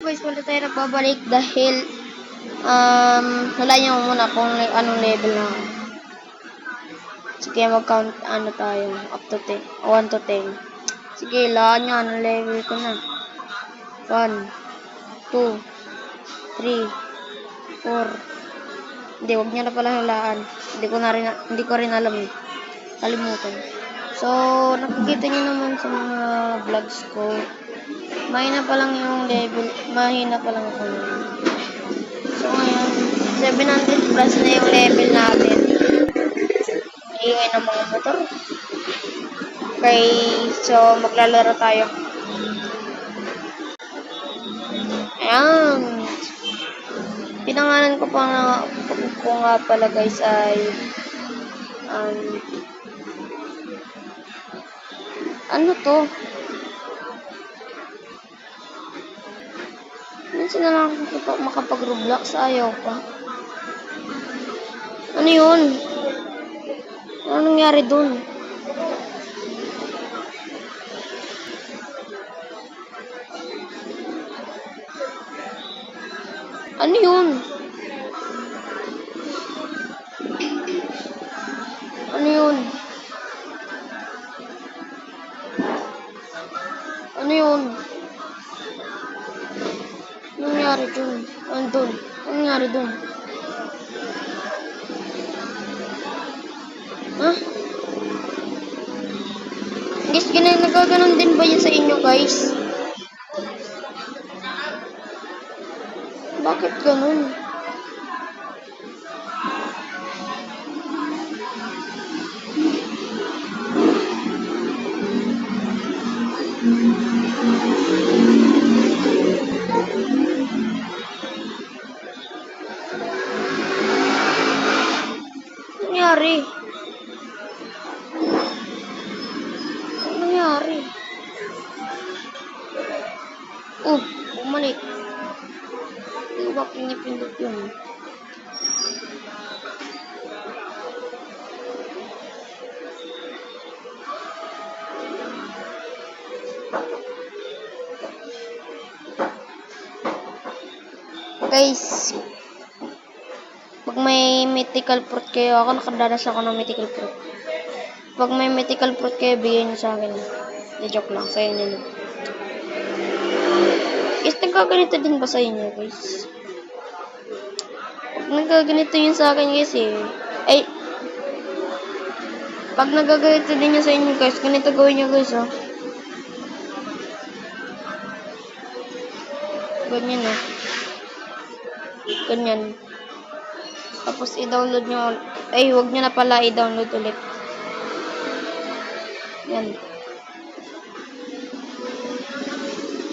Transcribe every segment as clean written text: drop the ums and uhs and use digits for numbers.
Guys, wala tayo nagbabalik dahil wala niyo muna kung anong level na ako. Sige, mag-count ano tayo, up to 10, 1 to 10. Sige, laan nyo, anong level ko na. 1, 2, 3, 4. Hindi, wag niyo na pala hulaan. Hindi ko rin alam eh. Kalimutan. So, nakikita niyo naman sa mga vlogs ko. Mahina pa lang yung level. Mahina pa lang ako. So, ngayon, 700 plus na yung level natin. Iingay ng mga motor. Okay, so, maglalaro tayo. Ayan. Pinangalan ko nga pala guys ay ano to? Minsan na lang ako makapag-Roblox, ayaw pa. Ano yun? Ano nangyari dun? Ano yun? Ano yun? Ano yun? Ano nangyari dun? Andun? Ano nangyari dun? Ha? Guys, nagaganon din ba yun sa inyo guys? Bakit ganun? Nangyari? Ano nangyari? Oh, bumalik. Hindi ko ba pinipindot yun? Guys, pag may mythical fruit kayo, ako nakadanas ako ng mythical fruit. Pag may mythical fruit kayo, bigyan nyo sa akin. Di joke lang, sa inyo. Guys, nagkaganito din ba sa inyo, guys? Pag nagkaganito yun sa akin, guys, eh. Ay, pag nagkaganito din yun sa inyo, guys, ganito gawin nyo, guys, oh. Ganyan, oh. Ganyan. Tapos i-download nyo. Ay, huwag nyo na pala i-download ulit. Yan.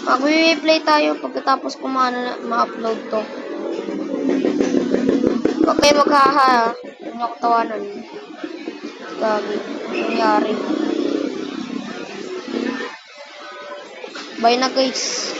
Mag-replay tayo pagkatapos kung ma-upload to. Huwag kayo maghaha. Huwag nyo katawanan. Gagi. Nangyari. Bye na guys.